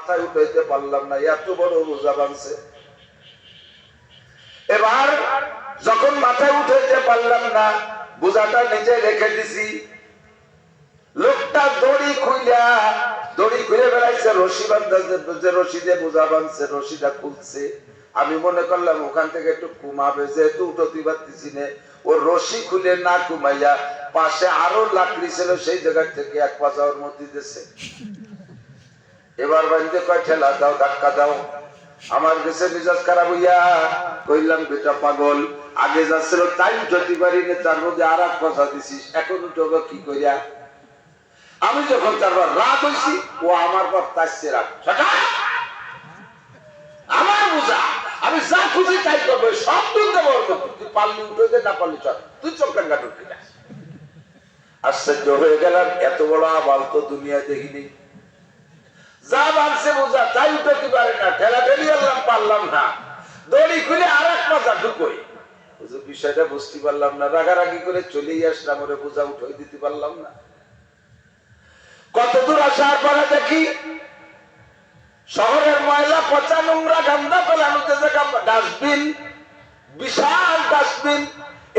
মাথায় উঠাইতে পারলাম না, এত বড় বোঝা বানছে। এবার যখন মাথায় উঠাইতে পারলাম না, বোঝাটা নিচে রেখে দিছি, লোকটা দড়ি খুলে বেড়াইছে, রশি বাঁধছে, রশি দিয়ে বোঝা বাঁধছে, রশিটা খুলছে। আমি মনে করলাম ওখান থেকে একটু কমাবে, যেহেতু উঠতে পারতেছি না, ও রশি খুলে না কমাইয়া পাশে আরো লাকড়ি ছিল, সেই জায়গা থেকে এক পাশা ওর মধ্যে দিয়েছে। এবার বাড়িতে কয় ঠেলা দাও, ধাক্কা দাও। আমার কাছে মেজাজ খারাপ হইয়া কইলাম, বেটা পাগল, আগে যাচ্ছিল তাই উঠতে পারিনি, তার মধ্যে আর এক কথা দিছিস, এখন উঠবো কি করিয়া? আমি যখন তারপর রাগ হয়েছি, ও আমার পর তাইছে রাগ। আমার বোঝা, আমি যা খুঁজি তাই করবো, সব তুলতে পারবো, তুই পারলি উঠে, না পারলি চল, তুই চক্রাঙ্গা ঢুকে যা। আশ্চর্য হয়ে গেলাম, এত বড় আবাল তো দুনিয়া দেখিনি। যা বানছে বোঝা তাই উঠতে পারে না, ঠেলা ঠেলি আনলাম, পারলাম না, দড়ি খুলে আর এক মাথা ঢুকোই। বিষয়টা বুঝতে পারলাম না, রাগারাগি করে চলেই আসলাম, ওরে বোঝা উঠে দিতে পারলাম না। কতদূর আসার পরে দেখি শহরের ময়লা, পচা, নোংরা, গান্দা ফেলানোতে ডাস্টবিন, বিশাল ডাস্টবিন।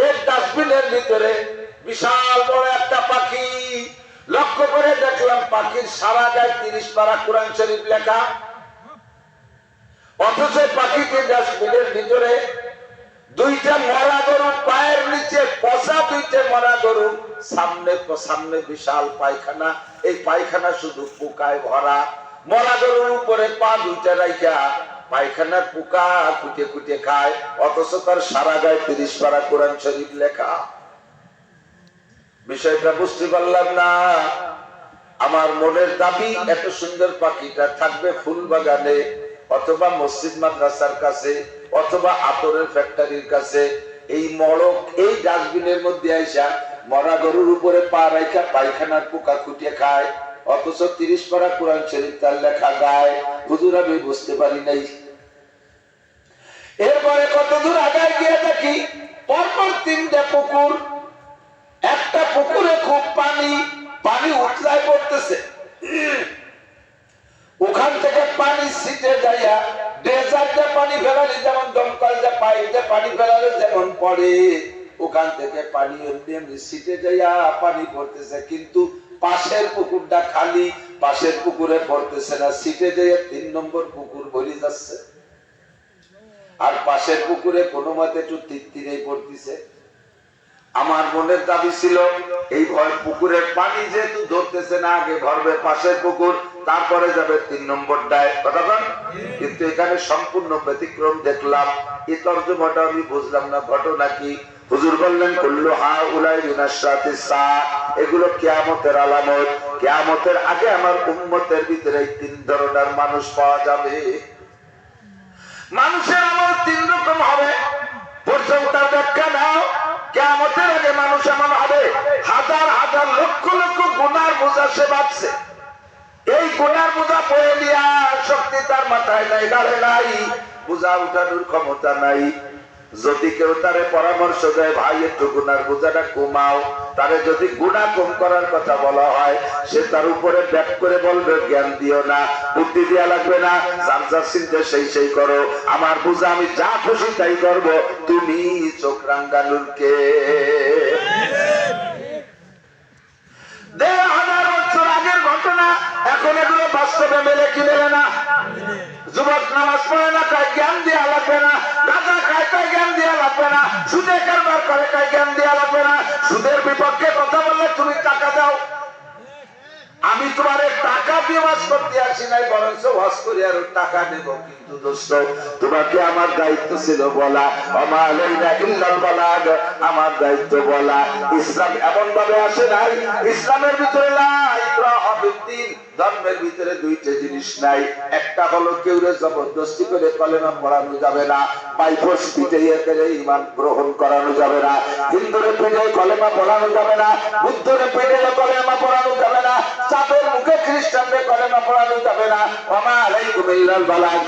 এই ডাস্টবিনের ভিতরে বিশাল বড় একটা পাখি। লক্ষ্য করে দেখলাম পাখির সারা গায়ে 30 পারা কোরআন শরীফ লেখা, অথচ পাখিটি ডাস্টবিনের ভিতরে দুইটা মরা গরু, পায়ের নিচে পচা দুইটা মরা গরু, সামনে বিশাল পায়খানা। এই পায়খানা শুধু পোকায় ভরা। মরা গরুর উপরে পা দুইটা রাইখা পায়খানার পোকা কুটে কুটে খায়, অথচ তার সারা গায়ে 30 পারা কোরআন শরীফ লেখা। বিষয়টা বুঝতে পারলাম না। আমার মনের দাবি, এত সুন্দর পাখিটা থাকবে ফুল বাগানে, অথবা মসজিদ মাদ্রাসার কাছে, অথবা আতরের ফ্যাক্টরির কাছে। এই মড়ক, এই ডাস্টবিনের মধ্যে আইসা মরা গরুর উপরে পা রাইখা পায়খানার পোকা খুঁটিয়ে খায়, অথচ 30 পারা কোরআন শরীফ তার লেখা গায়। হুজুর আমি বুঝতে পারি নাই। এরপরে কত দূর আগায় গিয়ে দেখি পরপর 3টে পুকুর। একটা পুকুরে খুব পানি উঠলায় পড়তেছে, ওখান থেকে পানি ছিটে যাইয়া ডেজার্টে পানি ফেলালে যেমন দমকল যে পাইপে পানি ফেলালে যেমন পড়ে, ওখান থেকে পানি এমনি ছিটে যাইয়া পানি পড়তেছে। কিন্তু পাশের পুকুরটা খালি, পাশের পুকুরে পড়তেছে না, ছিটে যাইয়া 3 নম্বর পুকুর ভরে যাচ্ছে। আর পাশের পুকুরে কোনো মতে একটু তিরতিরেই পড়তেছে। আমার মনের দাবি ছিল, এই ভয় পুকুরের পানি যেহেতু ধরতেছে না, আগে ভরবে পাশের পুকুর, তারপরে যাবে 3 নম্বরটায়, কথা বল। কিন্তু এখানে সম্পূর্ণ ব্যতিক্রম দেখলাম। এই তর্জমাটা আমি বুঝলাম না, ঘটনা কি? হুজুর বললেন, কুল্লু হাউলাই মিনাশরাতিস সাআ, এগুলো কিয়ামতের আলামত। কিয়ামতের আগে আমার উম্মতের ভিতরে 3 ধরনের মানুষ পাওয়া যাবে। মানুষের আমল 3 রকম হবে। প্রথম তার ব্যাখ্যা নাও, কিয়ামতের আগে মানুষ এমন হবে, হাজার হাজার লক্ষ লক্ষ গুনার বোঝা সে বাঁধছে। এই গুনার বোঝা বয়ে নেওয়ার শক্তি তার মাথায় নাই, গাড়ে নাই, বোঝা উঠানোর ক্ষমতা নাই। যদি কেউ তারে পরামর্শ দেয়, ভাই একটু গুনার বোঝাটা কমাও, তারে যদি গুনাহ কম করার কথা বলা হয়, সে তার উপরে ব্যাক করে বলবে, জ্ঞান দিও না, বুদ্ধি দেওয়া লাগবে না, যার যার চিন্তা সেই করো, আমার বোঝা আমি যা খুশি তাই করবো, তুমি চোখ রাঙ্গানুরকে। 1000 বছর আগের ঘটনা, এখন এগুলো বাস্তবে মেলে কি মেলে না? যুবক নামাজ পড়ে না, তাই জ্ঞান দেওয়া লাগবে না। গাঁজা খায়, তাই জ্ঞান দেওয়া লাগবে না। সুদে কারবার করে, তাই জ্ঞান দেওয়া লাগবে না। সুদের বিপক্ষে কথা বললে তুমি টাকা দাও। আমি তোমার টাকা দিয়ে ওয়াজ করতে আসি নাই, বরঞ্চ ওয়াজ করে আর টাকা নেব। কিন্তু দোস্ত, তোমাকে আমার দায়িত্ব ছিল বলা, ওমা আলাইনা ইল্লাল বালাগ, আমার দায়িত্ব বলা। ইসলাম এমন ভাবে আসে নাই, ইসলামের ভিতরে লা ইকরাহা ফিদ্দীন, ধর্মের ভিতরে 2টে জিনিস নাই। একটা হলো কেউরে জবরদস্তি করে কলেমা পড়ানো যাবে না, বাই ফোর্স পিটাইয়ে করে ঈমান গ্রহণ করানো যাবে না। হিন্দুরে পিটাইয়ে কলেমা পড়ানো যাবে না, বুদ্ধরে পিটাইয়ে কলেমা পড়ানো যাবে না, চাপের মুখে খ্রিস্টানদের কলেমা পড়ানো যাবে না। ওমা আলাইকুম ইল্লাল বালাগ,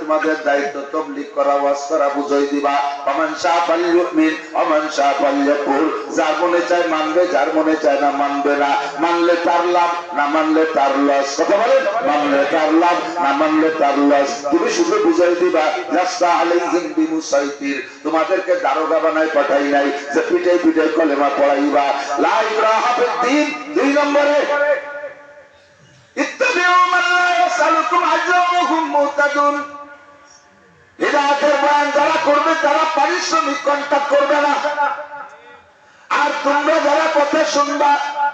তোমাদের দায়িত্ব তাবলীগ করা, ওয়াজ করা, বুঝাই দিবা। ওমান শাআ ফালইউমিন ওমান শাআ ফালইয়াকুফর, যার মনে চায় মানবে, যার মনে চায় না মানবে না। মানলে তার লাভ, না মানলে তার তার লস। কথা বলেন, মানলে তার লাভ, না মানলে তার লস। তুমি শুধু বুঝাই দিবা রাস্তা আলাইহিম বিমুসাইতির, তোমাদেরকে দারোগা বানায় পাঠাই নাই যে পিটাই পিটাই কলেমা পড়াইবা। লা ইকরাহা ফিদ্দীন। 2 নম্বরে ইত্তাবিউ মান লা ইয়াসালুকুম আজরান ওয়া হুম মুহতাদুন। হিদায়াতের বয়ান যারা করবে তারা পারিশ্রমিক কন্টাক্ট করবে না। আর তোমরা যারা কথা শুনবা,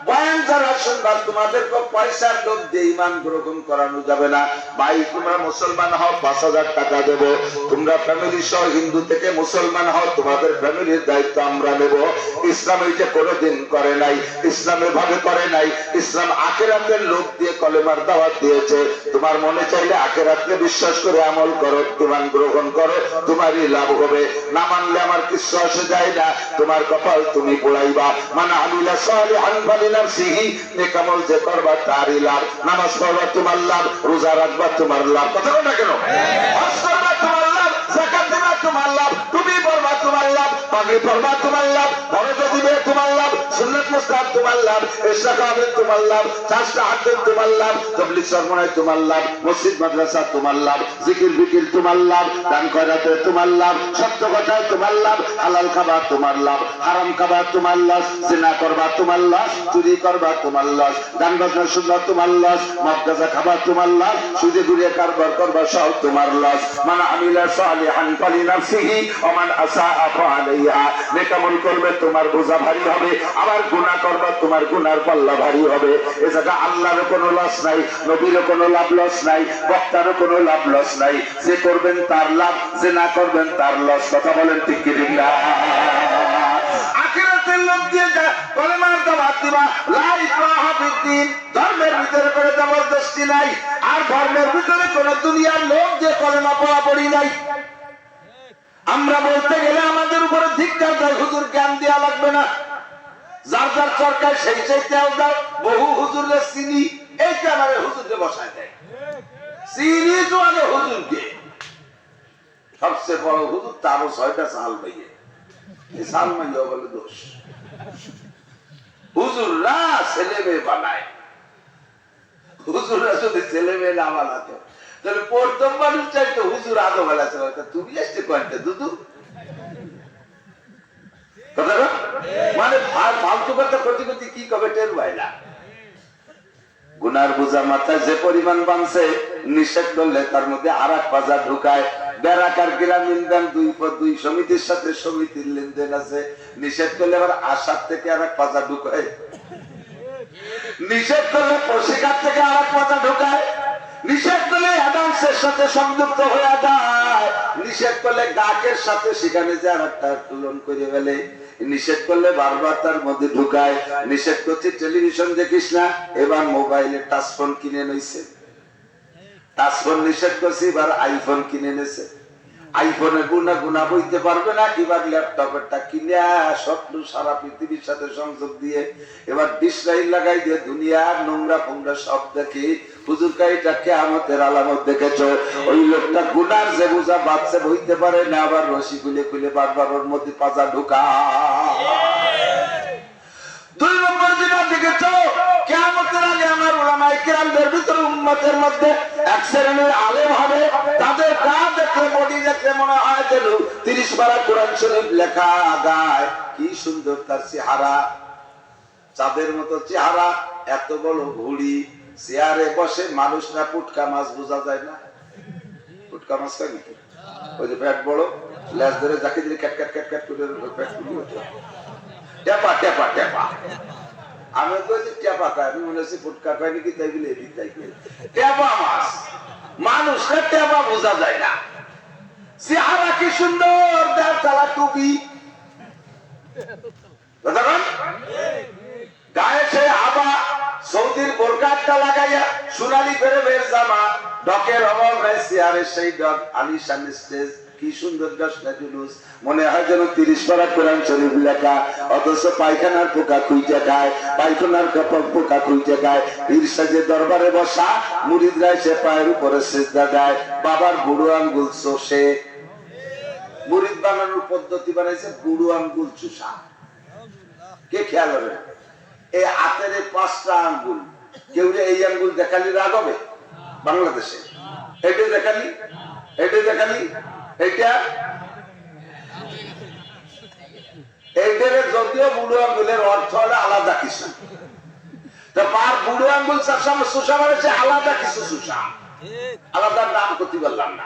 বয়ান যারা শুনবা, তোমাদেরকে পয়সার লোভ দিয়ে ঈমান গ্রহণ করানো যাবে না। ভাই তোমরা মুসলমান হও, 5,000 টাকা দেব। তোমরা ফ্যামিলি সহ হিন্দু থেকে মুসলমান হও, তোমাদের ফ্যামিলির দায়িত্ব আমরা নেব। ইসলাম এইটা কোনোদিন করে নাই, ইসলামের ভাবে করে নাই। ইসলাম আখিরাতের লোভ দিয়ে কলেমার দাওয়াত দিয়েছে। তোমার মনে চাইলে আখিরাতকে বিশ্বাস করে আমল করো, ঈমান গ্রহণ করো, তোমারই লাভ হবে। না মানলে আমার কিছু আসে যায় না, তোমার কপাল তুমি পোড়াইবা। মান আমিলা সালিহান ফালিনাফসিহি, নেক আমল যে করবা তারই লাভ। নামাজ পড়বা তোমার লাভ, রোজা রাখবা তোমার লাভ। কথা বল না কেন? হজ করবা তোমার লাভ, যাকাত দিবা তোমার লাভ, টুপি পরবা তোমার লাভ, পাগড়ি পরবা তোমার লাভ, বরকত দিবে তোমার লাভ, সুন্নাত মুস্তাহাব তোমার লাভ, ইশরাক হবে তোমার লাভ, চাষটা হাতে তোমার লাভ, তাবলীগ সরমনায় তোমার লাভ, মসজিদ মাদ্রাসা তোমার লাভ, জিকির বিকির তোমার লাভ, দান খয়রাতে তোমার লাভ, সত্য কথায় তোমার লাভ, হালাল খাবার তোমার লাভ, হারাম খাবার তোমার লস, জিনা করবা তোমার লস, চুরি করবা তোমার লস, গান বাজনা শুনবা তোমার লস, মদ গাঁজা খাবার তোমার লস, সুদে ঘুরিয়ে কারবার করবা সব তোমার লস। মান আমিলা সালিহান ফালিনাফসিহি ওয়া মান আসাআ ফাআলাইহা, নেক আমল করবে তোমার বোঝা ভারী হবে, আবার গুনাহ করবা তোমার গুনার পাল্লা ভারী হবে। এ জায়গা আল্লাহর কোনো লস নাই, নবীর কোনো লাভ লস নাই, বক্তারও কোনো লাভ লস নাই। যে করবেন তার লাভ, যে না করবেন তার লস। কথা বলেন ঠিক কি ঠিক না? আখিরাতের লোভ দিয়ে কলেমার দাওয়াত দিবা। লা ইকরাহা ফিদ্দীন, ধর্মের ভিতরে কোনো জবরদস্তি নাই, আর ধর্মের ভিতরে কোনো দুনিয়ার লোভ দিয়ে কলেমা পড়াপড়ি নাই। আমরা বলতে গেলে আমাদের উপরে ধিক্কার দেয়, হুজুর জ্ঞান দেওয়া লাগবে না, যার যার সরকার সেই সেই তেল দাও। বহু হুজুরের চিনি এই কারণে হুজুরকে বসায় দেয়, চিনি তো আগে হুজুরকে। সবচেয়ে বড় হুজুর তারও 6টা সাল পাইয়ে, সাল মাইয়া বলে দোষ। হুজুররা ছেলে মেয়ে বানায়, হুজুররা যদি ছেলে মেয়ে না বানাতো তাহলে প্রথম মানুষ চাইতো হুজুর আদো বেলা চলে। তুমি আসতে কয়েকটা দুদু কথা মানে ফালতু কথা করতে করতে কি কবে টের পাই না। গুনার বোঝা মাথায় যে পরিমাণ বানছে, নিষেধ করলে তার মধ্যে আর এক পাজা ঢুকায়। বেড়াকার গ্রামীণ ব্যাংক 2 সমিতির সাথে সমিতির লেনদেন আছে, নিষেধ করলে আবার আশার থেকে আর এক পাজা ঢুকায়, নিষেধ করলে প্রশিকার থেকে আর এক পাজা ঢুকায়, নিষেধ করলে অ্যাডামসের সাথে সংযুক্ত হয়ে যায়, নিষেধ করলে গাকের সাথে সেখানে যে আর একটা তুলন করে ফেলে, নিষেধ করলে বারবার তার মধ্যে ঢুকায়। নিষেধ করছে টেলিভিশন দেখিস না, এবার মোবাইলে টাচফোন কিনে নিয়েছে। টাচফোন নিষেধ করছে, এবার আইফোন কিনে নিয়েছে। আইফোনে গুনা গুনা বইতে পারবে না, এবার ল্যাপটপেরটা কিনে স্বপ্ন সারা পৃথিবীর সাথে সংযোগ দিয়ে এবার ডিসলাইন লাগাই দিয়ে দুনিয়ার নোংরা ফোংরা সব দেখে হুজুরকা এটা কিয়ামতের আলামত দেখেছো। ওই লোকটা গুনার যে বোঝা বাচ্চা বইতে পারে না, আবার রশি খুলে খুলে বারবার ওর মধ্যে পাজা ঢুকা। 2 নম্বর যেটা দেখেছো, কিয়ামতের আগে আমার উলামায়ে কিরামদের ভিতরে উম্মতের মধ্যে এক শ্রেণীর আলেম হবে, তাদের গা দেখলে বডি দেখলে মনে হয় যেন 30 পারা কোরআন শরীফ লেখা গায়। কি সুন্দর তার চেহারা, চাঁদের মতো চেহারা, এত বড় ঘুড়ি, চেয়ারে বসে। মানুষ না পুটকা মাছ বোঝা যায় না? পুটকা মাছ কয় নাকি? ওই যে পেট বড়, লেজ ধরে যাকে দিলে ক্যাট ক্যাট ক্যাট ক্যাট করে পেট ফুলি হতো। টেপা টেপা টেপা, আমি তো টেপা খাই, আমি মনে হচ্ছে ফুটকা খাই নাকি, তাই বলে এদিক তাই টেপা মাছ। মানুষটা টেপা বোঝা যায় না, চেহারা কি সুন্দর, দেড় চালা টুপি, গায়ে সে আবা, সৌদির বোরকাটা লাগাইয়া, সোনালি করে বের জামা, ডকের অভাব নাই, চেয়ারে সেই ডক, আলিশান স্টেজ, কি সুন্দর দশটা জুলুস, মনে হয় যেন 30 পারা কোরআন শরীফ লেখা, অথচ পায়খানার পোকা খুঁজে খায়, পায়খানার পোকা খুঁজে খায়। পীর সাজে দরবারে বসা, মুরিদরা এসে পায়ের উপরে সিজদা দেয়, বাবার বুড়ো আঙ্গুল চষে। মুরিদ বানানোর পদ্ধতি বানাইছে বুড়ো আঙ্গুল চুষা। কে খেয়াল হবে? এই হাতের 5টা আঙ্গুল কেউ এই আঙ্গুল দেখালি রাগ হবে বাংলাদেশে? এটা দেখালি, এটা দেখালি, এইটা এইটারে যদিও বুড়ো আঙ্গুলের অর্থ হলো আলাদা কিছু, তো মার বুড়ো আঙ্গুল সুসা মানে আলাদা কিছু সুসা, আলাদা নাম করতে পারলাম না।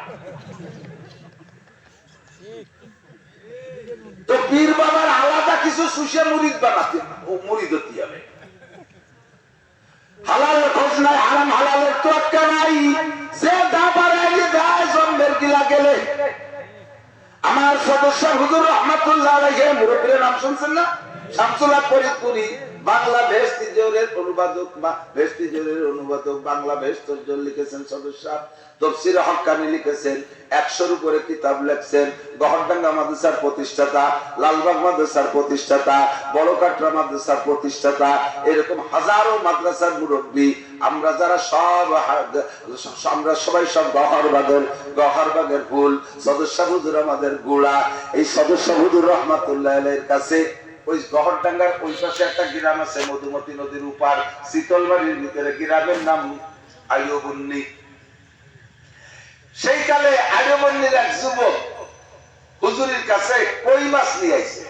তো পীর বাবার আলাদা কিছু সুসে মুরিদ বানাতে মুরিদ হতে হবে। হালালের খোঁজ নাই, হারাম হালালের তোয়াক্কা নাই, যে দাবারে গায়ে জন্মের গিলা গেলে। আমার সদস্য হুজুর রহমাতুল্লাহ আলাইহি মুরব্বির নাম শুনছেন না? শামসুল্লাহ ফরিদপুরি, বাংলা ভেস্তি জোরের অনুবাদক বা ভেস্তি জোরের অনুবাদক, বাংলা ভেস্ত লিখেছেন সদস্য, তফসির হক্কানি লিখেছেন, 100-র উপরে কিতাব লিখছেন, গহরডাঙ্গা মাদ্রাসার প্রতিষ্ঠাতা, লালবাগ মাদ্রাসার প্রতিষ্ঠাতা, বড়কাটরা মাদ্রাসার প্রতিষ্ঠাতা, এরকম হাজারো মাদ্রাসার মুরব্বী। আমরা যারা আমরা সবাই সব গহরবাগের ফুল, সদস্য হুজুর আমাদের গোড়া। এই সদস্য হুজুর রহমাতুল্লাহ আলাইহির কাছে ওই গহরডাঙ্গার ওই পাশে একটা গ্রাম আছে মধুমতি নদীর উপার, শীতলবাড়ির ভিতরে, গ্রামের নাম আইয়ুবুন্নি। সেই কালে আইয়ুবুন্নির এক যুবক হুজুরের কাছে কই মাছ নিয়ে আইছে।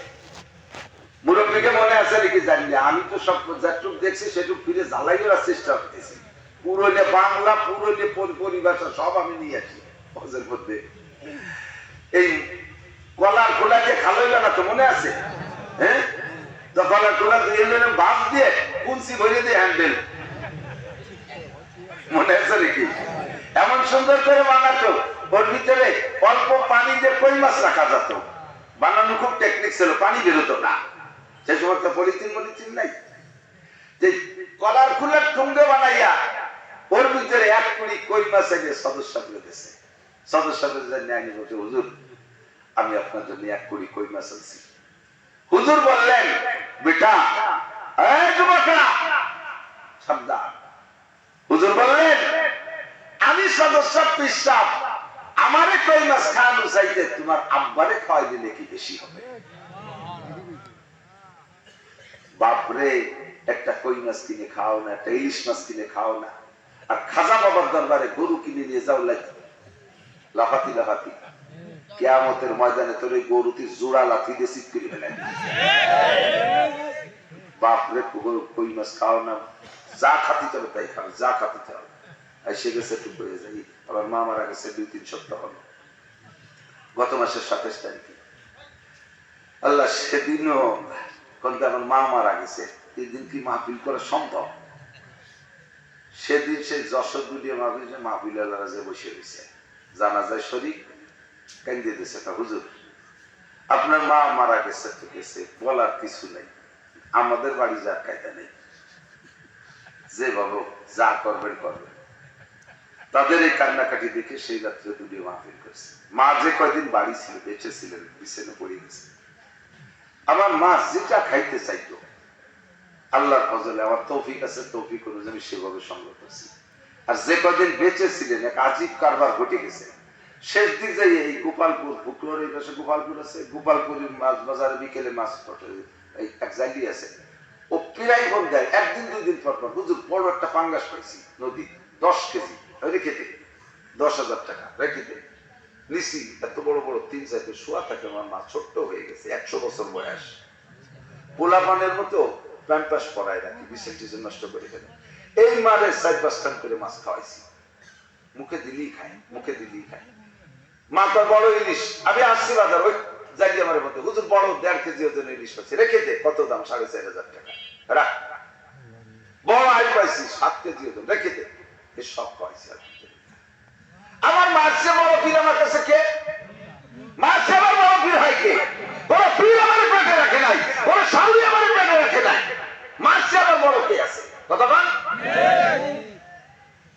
মুরব্বীকে মনে আছে নাকি জানি না, আমি তো সব যেটুক দেখছি সেটুক ফিরে জ্বালাই করার চেষ্টা করতেছি। পুরোলে বাংলা, পুরোলে পরিভাষা সব আমি নিয়ে আসি হজের মধ্যে। এই কলার খোলা যে খাল হইল না তো মনে আছে? হ্যাঁ, তো কলার খোলা বাঁশ দিয়ে কুঞ্চি ভরে দিয়ে হ্যান্ডেল, মনে আছে নাকি? এমন সুন্দর করে বানাতো, ওর ভিতরে অল্প পানি দিয়ে কই মাছ রাখা যেত। বানানো খুব টেকনিক ছিল, পানি বেরোতো না। সে সময় তো পলিথিন নাই, যে কলার খোলার ঠুঙ্গে বানাইয়া ওর ভিতরে 1 কুড়ি কই মাছ এনে সদস্য করে দিয়েছে। সদস্য করে জানি বলতে, হুজুর আমি আপনার জন্য 1 কুড়ি কই মাছ আনছি। হুজুর বললেন, বেটা যুবকরা সাবধান। হুজুর বললেন, আমি সদস্য পিসাব, আমারে কই মাছ খাওয়ানো চাইতে তোমার আব্বারে খাওয়াই দিলে কি বেশি হবে? বাপরে, একটা কই মাছ কিনে খাও না, একটা ইলিশ মাছ কিনে খাও না, আর খাজা বাবার দরবারে গরু কিনে নিয়ে যাও লাফাতি লাফাতি, কিয়ামতের ময়দানে তোর ওই গরুটি জোড়া লাথি দিয়ে চিৎ করে ফেলেন। বাপরে, কই মাছ খাও না, যা খাতিতে হবে তাই খাও, যা খাতিতে হবে। এসে গেছে টুক হয়ে যাই, আবার মা মারা গেছে 2-3 সপ্তাহ হলো, গত মাসের 27 তারিখে। আল্লাহ, সেদিনও কিন্তু আমার মা মারা গেছে, এই দিন কি মাহফিল করা সম্ভব? সেদিন সেই যশোর দুলিয়া মাহফিল আল্লাহরা যে বসে রয়েছে, জানাজায় শরীক কেন্দ্রে দিয়েছে, হুজুর আপনার মা মারা গেছে তো গেছে, বলার কিছু নেই, আমাদের বাড়ি যার কায়দা নেই, যেভাবে যা করবেন করবেন। তাদের এই কান্নাকাটি দেখে সেই রাত্রে দুলিয়া মাহফিল করছে। মা যে কয়দিন বাড়ি ছিল, বেঁচে ছিলেন, বিছানে পড়ে গেছে। আমার মা যেটা খাইতে চাইতো, আল্লাহর ফজলে আমার তৌফিক আছে, তৌফিক অনুযায়ী সেভাবে সংগ্রহ করছি। আর যে কদিন বেঁচে ছিলেন, এক আজীব কারবার ঘটে গেছে। শেষ দিক যাই এই গোপালপুর, পুকুরের এই পাশে গোপালপুর আছে, গোপালপুরের মাছ বাজারে বিকেলে মাছ এক জায়গি আছে, ও প্রায় ফোন দেয় 1-2 দিন পর পর, হুজুর বড় একটা পাঙ্গাস পাইছি নদী, 10 কেজি রেখে দে, 10,000 টাকা রেখে দে। নিশি এত বড় বড় 3-4 শোয়া থাকে। আমার মা ছোট্ট হয়ে গেছে, 100 বছর বয়স, পোলা পানের মতো প্যাম্পাস পরায় রাখি, বিশেষ নষ্ট করে ফেলে। এই মারে 4-5 টান করে মাছ খাওয়াইছি, মুখে দিলেই খায়, মুখে দিলেই খায়। মা তো বড় ইলিশ, আমি আসছি বাজার, ওই জায়গা আমার মধ্যে, হুজুর বড় 1.5 কেজি ওজন ইলিশ পাচ্ছি, রেখে দে। কত দাম? 4,500 টাকা। রাখ। বড় আই পাইছি 7 কেজি ওজন, রেখে দে। এই সব খাওয়াইছি। আমার মাছ চেয়ে বড় পীর আমার কাছে কে? মাছ চেয়ে আমার বড় পীর হয় কে? বড় পীর আমার পেটে রাখে নাই, বড় সাউরি আমার পেটে রাখে নাই, মাছ চেয়ে আমার বড় কে আছে? কথা বল।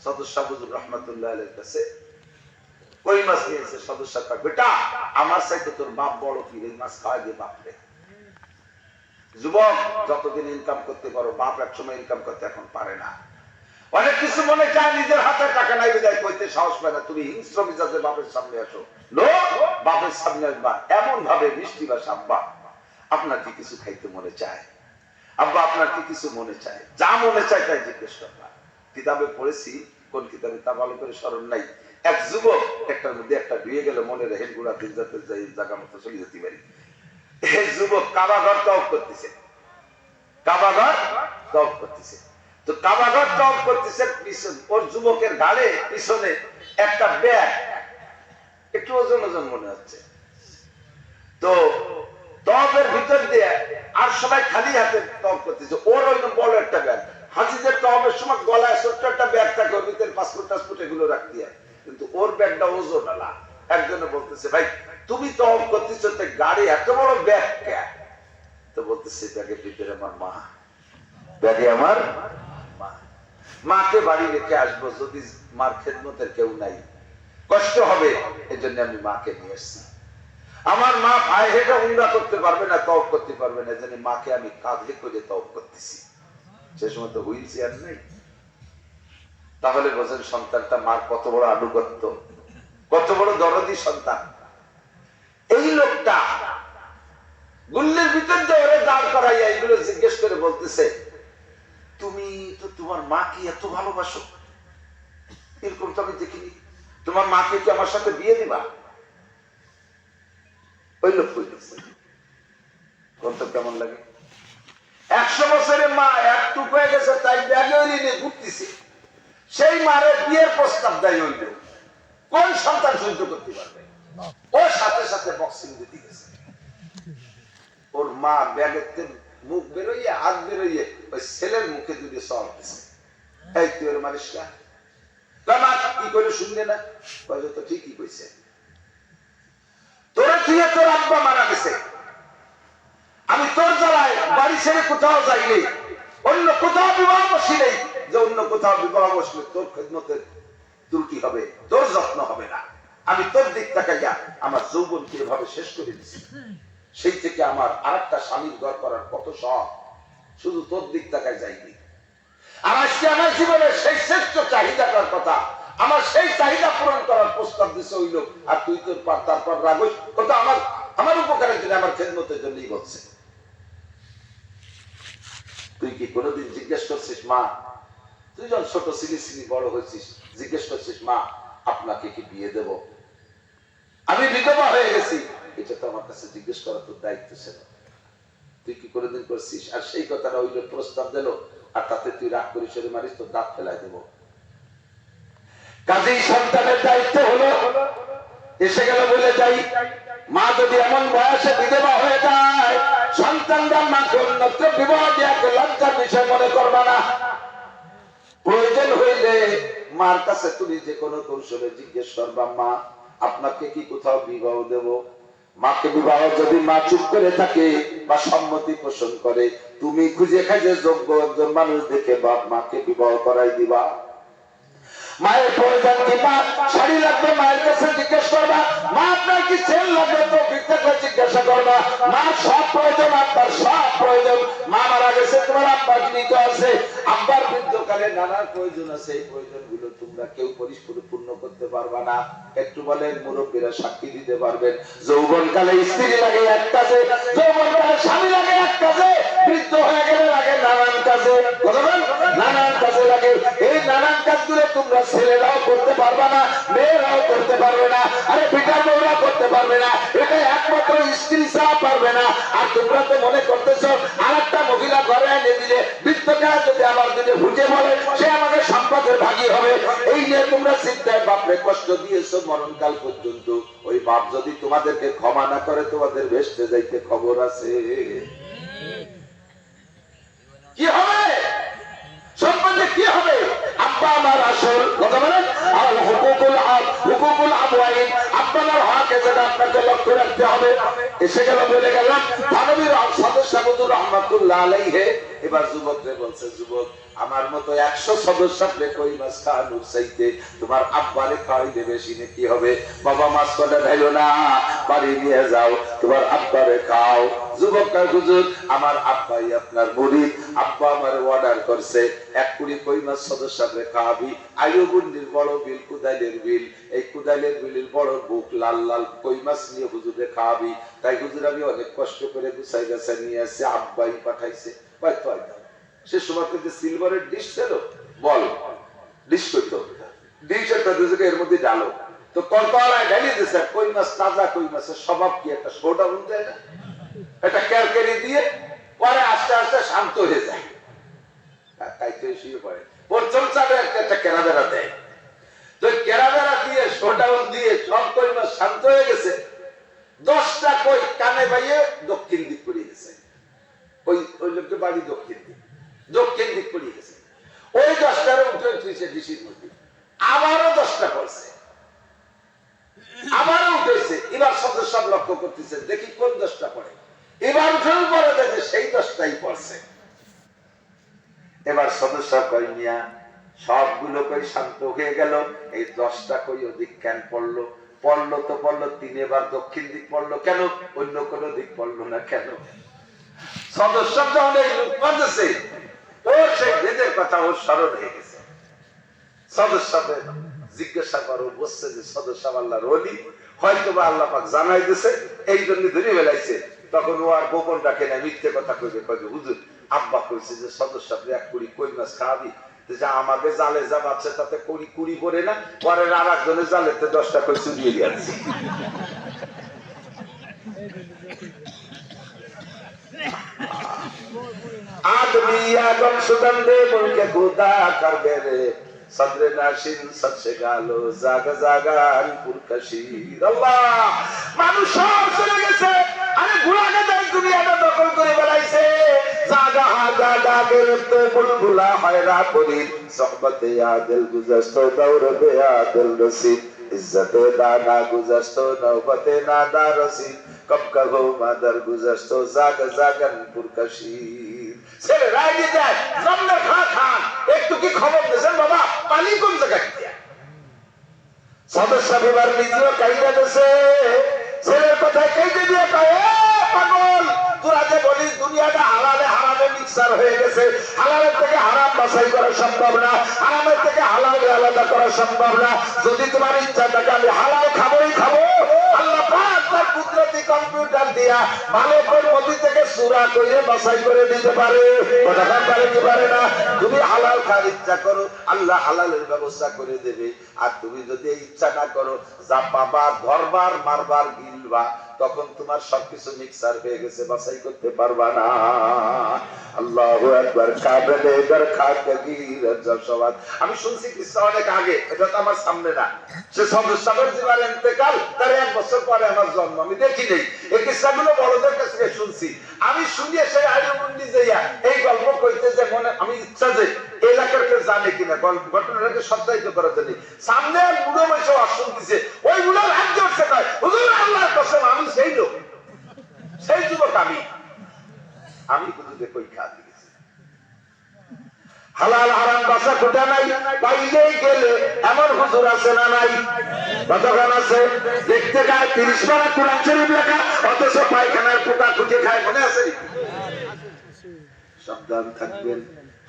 সদস্য হুজুর রহমাতুল্লাহ আলাইহির কাছে কই মাছ নিয়েছে। সদস্য কয়, বেটা আমার চাইতে তোর বাপ বড় পীর, এই মাছ খাওয়া দিয়ে বাপরে। যুবক, যতদিন ইনকাম করতে পারো, বাপ একসময় ইনকাম করতে এখন পারে না। অনেক কিছু মনে চায়, নিজের হাতে টাকা নাই বিদায় কইতে সাহস পায় না। তুমি হিংস্র মিজাজে বাপের সামনে আসো, লো বাপের সামনে আসবা এমন ভাবে মিষ্টি বা আব্বা আপনার কি কিছু খাইতে মনে চায়? আব্বা আপনার কি কিছু মনে চায়? যা মনে চায় তাই জিজ্ঞেস করবা। কিতাবে পড়েছি, কোন কিতাবে তা ভালো করে স্মরণ নাই। এক যুবক একটার মধ্যে একটা ধুয়ে গেল, মনে রেহেন গুড়া দিন যাতে যাই জায়গা মতো চলে যেতে পারি। এই যুবক কাবাঘর তওয়াফ করতেছে, কাবাঘর তওয়াফ করতেছে। তো কাবাঘর তওয়াফ করতেছে, পিছনে ওর যুবকের গালে পিছনে একটা ব্যাগ, একটু ওজন ওজন মনে হচ্ছে। তো তওয়াফের ভিতর দিয়ে আর সবাই খালি হাতে তওয়াফ করতেছে, ওর ওই বড় একটা ব্যাগ। হাজিদের তওয়াফের সময় গলায় ছোট্ট একটা ব্যাগ থাকে, ওর ভিতরে পাসপোর্ট টাসপোর্ট এগুলো রাখতে হয়, কিন্তু ওর ব্যাগটা ওজন আলা। একজনে বলতেছে, ভাই তুমি তওয়াফ করতেছো, গাড়ি এত বড় ব্যাগ কে? তো বলতেছে, ব্যাগের ভিতরে আমার মা, ব্যাগে আমার মা, মাকে বাড়ি রেখে আসবো, যদি মার খেদমতের কেউ নাই কষ্ট হবে, এই জন্য আমি মাকে নিয়ে এসেছি। আমার মা পায়ে হেঁটে উমরা করতে পারবে না, তওয়াফ করতে পারবে না, এজন্য মাকে আমি কাঁধে করে তওয়াফ করতেছি। সে সময় তো হুইল চেয়ার নেই। তাহলে বোঝেন সন্তানটা মার কত বড় আনুগত্য, কত বড় দরদি সন্তান। এই লোকটা গুল্লের ভিতর দিয়ে ওরে দাঁড় করাইয়া এগুলো জিজ্ঞেস করে বলতেছে, তুমি তো তোমার মাকে এত ভালোবাসো, এরকম তো আমি দেখিনি, তোমার মাকে কি আমার সাথে বিয়ে দিবা? ওই লোক কইতেছে, কোনটা কেমন লাগে? 100 বছরের মা একটুক হয়ে গেছে, তাই ব্যাগে নিয়ে ঘুরতেছে, সেই মারে বিয়ের প্রস্তাব দেয়। ওই লোক কোন সন্তান সহ্য করতে পারবে? ওর সাথে সাথে বক্সিং দিতে গেছে। ওর মা ব্যাগের মুখ বেরোইয়ে হাত বেরোইয়ে ওই ছেলের মুখে দুটো সর দিছে, এই তুই ওর মারিস না। কি করে শুনলে না? তো ঠিকই কইছে, তোরা তুই তোর আব্বা মারা গেছে, আমি তোর জ্বালায় বাড়ি ছেড়ে কোথাও যাইনি, অন্য কোথাও বিবাহ বসি নেই, যে অন্য কোথাও বিবাহ বসলে তোর খেদমতের ত্রুটি হবে, তোর যত্ন হবে না। আমি তোর দিক তাকাইয়া আমার যৌবনকে এভাবে শেষ করে দিছি, সেই থেকে আমার আরেকটা স্বামীর ঘর করার কত শখ, শুধু তোর দিক তাকায় যাইনি। আর আজকে আমার জীবনের সেই শ্রেষ্ঠ চাহিদাটার কথা, আমার সেই চাহিদা পূরণ করার প্রস্তাব দিছে ওই লোক, আর তুই তোর তারপর রাগস, ওটা আমার উপকারের জন্য, আমার খেদমতের জন্যই বলছে। তুই কি কোনোদিন জিজ্ঞেস করছিস, মা তুই যখন ছোট ছিলি বড় হয়েছিস, জিজ্ঞেস করছিস, মা আপনাকে কি বিয়ে দেব? আমি বিধবা হয়ে গেছি, এটা তো আমার কাছে জিজ্ঞেস করা তোর দায়িত্ব ছিল, তুই কি কোনোদিন করছিস? আর সেই কথাটা ওই লোক প্রস্তাব দিল, আর তাতে তুই রাগ করিস, মারিস, তোর দাঁত ফেলাই দেব। কাজেই সন্তানের দায়িত্ব হলো, এসে গেল বলে যাই, মা যদি এমন বয়সে বিধবা হয়ে যায়, সন্তানরা মাকে অন্যত্র বিবাহ দেওয়াকে লজ্জার বিষয় মনে করবা না। প্রয়োজন হইলে মার কাছে তুমি যে কোনো কৌশলে জিজ্ঞেস করবা, মা আপনাকে কি কোথাও বিবাহ দেব? মাকে বিবাহ যদি মা চুপ করে থাকে বা সম্মতি পোষণ করে, তুমি খুঁজে খাইজে যোগ্য একজন মানুষ দেখে বাপ মাকে বিবাহ করাই দিবা। মায়ের প্রয়োজন কি? মা শাড়ি লাগবে, মায়ের কাছে জিজ্ঞেস করবা। মা আপনার কি সেল লাগবে, তো বিদ্যাকে জিজ্ঞাসা করবা। মা সব প্রয়োজন, আপনার সব প্রয়োজন। মা মারা গেছে, তোমার আব্বা জীবিত আছে, আব্বার বৃদ্ধকালে নানা প্রয়োজন আছে, এই প্রয়োজন গুলো তোমরা কেউ পরিপূর্ণ করতে পারবা না। একটু বলেন, মুরব্বীরা সাক্ষী দিতে পারবেন, যৌবনকালে স্ত্রী লাগে এক কাজে, যৌবনকালে স্বামী লাগে এক কাজে, বৃদ্ধ হয়ে গেলে লাগে নানান কাজে, নানান কাজে লাগে। এই নানান কাজগুলো তোমরা ছেলেরাও করতে পারবে না, মেয়েরাও করতে পারবে না, আরে পিতা বউরা করতে পারবে না, এটা একমাত্র স্ত্রী ছাড়া পারবে না। আর তোমরা তো মনে করতেছো আর একটা মহিলা ঘরে এনে দিলে, বৃদ্ধকালে যদি আমার দিনে ভুটে বলে, সে আমাকে সম্পদের ভাগী হবে, এই নিয়ে তোমরা চিন্তায় বাপরে কষ্ট দিয়েছো মরণকাল পর্যন্ত। ওই বাপ যদি তোমাদেরকে ক্ষমা না করে, তোমাদের ভেস্তে যাইতে খবর আছে। কি হবে সম্পদে? কি হবে? আব্বা আমার আসল কথা বলেন, আর হুকুকুল আবওয়াইন, আপনার হকে যেটা আপনাকে লক্ষ্য রাখতে হবে। এসে গেল, বলে গেলাম থানবীর সদস্য হুজুর রহমাতুল্লাহ আলাইহি। এবার যুবকরে বলছে, যুবক আমার মতো 100 সদস্য আপনি কই মাছ খাওয়ানোর চাইতে তোমার আব্বারে খাওয়াইলে বেশি নাকি হবে? বাবা মাছ কটা খাইলো না, বাড়ি নিয়ে যাও, তোমার আব্বারে খাও। যুবক কয়, হুজুর আমার আব্বাই আপনার মুরিদ, আব্বা আমার অর্ডার করছে 1 কুড়ি কই মাছ সদস্য আপনি খাওয়াবি। আইয়ুবুন্নির বড় বিল, কুদাইলের বিল, এই কুদাইলের বিলের বড় বুক লাল লাল কই মাছ নিয়ে হুজুরে খাওয়াবি। তাই হুজুর আমি অনেক কষ্ট করে গুছাই গাছাই নিয়ে আসছি, আব্বাই পাঠাইছে। সে সময় কিন্তু সিলভারের ডিশ ছিল, বল ডিশ করতো, ডিশ একটা দুজকে এর মধ্যে ডালো, তো কলতলায় ঢালিয়ে দিচ্ছে কই মাছ, তাজা কই মাছের স্বভাব কি একটা সোডা বলতে যায় না, এটা ক্যারকেরি দিয়ে পরে আস্তে আস্তে শান্ত হয়ে যায়, কাইতে শুয়ে পড়ে, প্রথম চাপে একটা কেরাবেরা দেয়, তো কেরাবেরা দিয়ে সোডাউন দিয়ে সব কই মাছ শান্ত হয়ে গেছে, 10টা কই কানে বাইয়ে দক্ষিণ দিক করে গেছে, ওই ওই লোকটা বাড়ি দক্ষিণ দিক করে গেছে, ওই 10টার উঠে উঠেছে ডিসির মধ্যে, আবারও 10টা পড়ছে, আবারও উঠেছে, এবার সদস্য সব লক্ষ্য করতেছে দেখি কোন 10টা পড়ে, এবার উঠেও পরে দেখে সেই 10টাই পড়ছে, এবার সদস্য কই মিয়া সবগুলো কই শান্ত হয়ে গেল, এই 10টা কই ওদিক কেন পড়লো, পড়লো তো পড়লো, 3 এবার দক্ষিণ দিক পড়লো কেন, অন্য কোন দিক পড়লো না কেন, সদস্য যখন এই লোক পড়তেছে ওর সেই বেদের কথা ওর স্মরণ হয়ে গেছে, সদস্যদের জিজ্ঞাসা করো, বলছে যে সদস্য আল্লাহর ওলি, হয়তো বা আল্লাহ পাক জানাই দিছে এই জন্য ধরে বেলাইছে, তখন ও আর গোপন ডাকে না, মিথ্যে কথা কইবে, কইবে হুজুর আব্বা কইছে যে সদস্য এক কুড়ি কই মাছ খাওয়াবি, যা আমাকে জালে যা বাচ্চা তাতে কুড়ি কুড়ি করে না, পরে আর একজনের জালেতে 10টা কই চুরিয়ে দিয়েছে। आदमी आगम सुगंधे मुल्क खुदा कर बेरे सदरे नाशिन सच्चे गालो जागा जागा पुरकशीर अल्लाह মানুষ সব চলে গেছে, আরে ঘোড়াকে দেখ দুনিয়াটা দখল করে বেড়াইছে, জাগা হাগা ডাগের তো বুলবুলা হয়রা করি সোহবতে আদিল গুজস্ত দৌরবে আদিল রসিদ ইজ্জতে দানা গুজস্ত নওবতে নাদা রসিদ कब कहो मादर गुजरतो जाग जागन पुरकशीर ছেলে রাইডে যায় জমনা খান একটু কি খবর দেন বাবা পানি কোন জায়গায় দিয়া সদস্য বিবার নিজেও কাইরা দেছে ছেলের কথা কইতে দিয়ে কয় পাগল তোরা যে বলিস দুনিয়াটা হালালে হারামে মিক্সার হয়ে গেছে, হালালের থেকে হারাম বাছাই করা সম্ভব না, হারামের থেকে হালাল আলাদা করা সম্ভব না, যদি তোমার ইচ্ছা থাকে আমি হালাল খাবোই খাবো, আল্লাহ পাক তার কুদরতি কম্পিউটার দিয়া মালিকের মধ্যে থেকে সূরা কইরে বাছাই করে দিতে পারে, কথা পারে কি পারে না, তুমি হালাল খাওয়ার ইচ্ছা করো আল্লাহ হালালের ব্যবস্থা করে দেবে, আর তুমি যদি ইচ্ছা না করো যা পাবা ধরবার মারবার গিলবা, তখন তোমার সবকিছু মিক্সার হয়ে গেছে, বাছাই করতে পারবা না। আল্লাহু আকবার কাবেলে দর খাকগীর জশওয়াত। আমি শুনছি কিসা অনেক আগে, এটা তো আমার সামনে না, সে সদস্যের জীবন ইন্তেকাল তার 1 বছর পরে আমার জন্ম, আমি দেখি নেই এই কিসাগুলো বড়দের কাছ থেকে শুনছি, আমি শুনিয়ে সেই আইরুমন্ডি যাইয়া এই গল্প কইতে যে মনে আমি ইচ্ছা যে এলাকার কেউ জানে কিনা ঘটনাটাকে সত্যায়িত করার জন্য সামনে বুড়ো বয়সে অশুন দিছে, ওই বুড়ো লাভ করছে কয় হুজুর আল্লাহর কসম আমি সেই লোক, সেই যুবক আমি হুজুরে কই খা দিয়েছি, হালাল হারাম বাসা কোটা নাই, বাইরেই গেলে এমন হুজুর আছে না নাই, কতক্ষণ আছে দেখতে গায়ে 30 পারা কোরআন শরীফ লেখা, অথচ পায়খানার পোকা খুঁজে খায়, মনে আছে? সাবধান থাকবেন,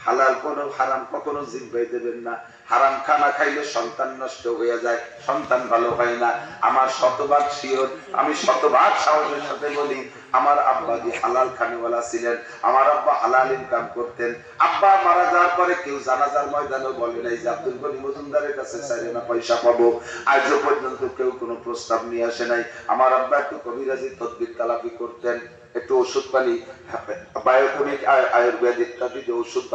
হালাল কোনো হারাম কখনো জিহ্বায় দেবেন না, হারাম খানা খাইলে সন্তান নষ্ট হয়ে যায়, সন্তান ভালো হয় না। আমার শতভাগ শিওর, আমি শতভাগ সাহসের সাথে বলি আমার আব্বা যে হালাল খানেওয়ালা ছিলেন, আমার আব্বা হালাল ইনকাম করতেন, আব্বা মারা যাওয়ার পরে কেউ জানাজার ময়দানেও বলে নাই যে আব্দুল গনি মজুমদারের কাছে চাইলে না পয়সা পাবো, আজও পর্যন্ত কেউ কোনো প্রস্তাব নিয়ে আসে নাই। আমার আব্বা একটু কবিরাজি তদবির তালাপি করতেন, একটু ওষুধ পানি বায়োকেমিক আয়ুর্বেদিক ইত্যাদি যে ওষুধ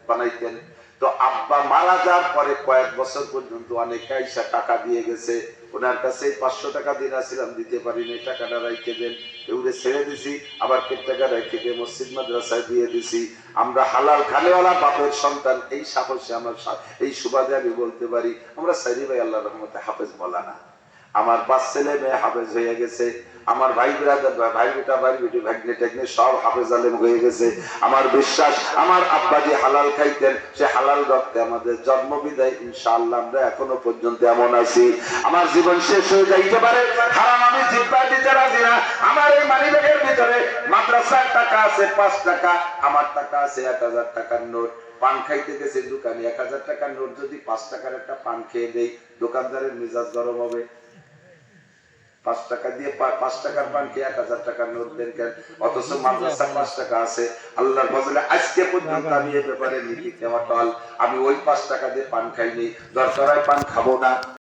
বানাইতেন, তো আব্বা মারা যাওয়ার পরে কয়েক বছর পর্যন্ত অনেক আইসা টাকা দিয়ে গেছে, ওনার কাছে 500 টাকা দিন আসছিলাম, দিতে পারিনি, টাকাটা রাইখে দেন, এগুলো ছেড়ে দিছি, আবার কে টাকা রেখে দিয়ে মসজিদ মাদ্রাসায় দিয়ে দিছি। আমরা হালাল খানেওয়ালা বাপের সন্তান, এই সাহসে আমার এই সুবাদে আমি বলতে পারি আমরা সাইরি ভাই আল্লাহর রহমতে হাফেজ মওলানা, আমার 5 ছেলে মেয়ে হাফেজ হয়ে গেছে, আমার ভাই ব্রাদার ভাই বেটা ভাই বেটি ভাগ্নে টাগ্নে সব হাফেজ আলেম হয়ে গেছে। আমার বিশ্বাস আমার আব্বা যে হালাল খাইতেন সে হালাল রক্তে আমাদের জন্ম বিদায়, ইনশাআল্লাহ আমরা এখনো পর্যন্ত এমন আছি। আমার জীবন শেষ হয়ে যাইতে পারে, হারাম আমি জিব্বা দিতে রাজি না। আমার এই মানিব্যাগের ভিতরে মাদ্রাসার টাকা আছে 5 টাকা, আমার টাকা আছে 1000 টাকার নোট, পান খাইতে গেছে দোকানে 1000 টাকার নোট, যদি 5 টাকার একটা পান খেয়ে দেই দোকানদারের মেজাজ গরম হবে? 5 টাকা দিয়ে 5 টাকার পান কি 1000 টাকার নোট দেন কেন? অথচ মাদ্রাসা 5 টাকা আছে। আল্লাহর ফজলে আজকে পর্যন্ত আমি এই ব্যাপারে নীতি নেওয়া টল। আমি ওই 5 টাকা দিয়ে পান খাইনি, দরকার হয় পান খাবো না।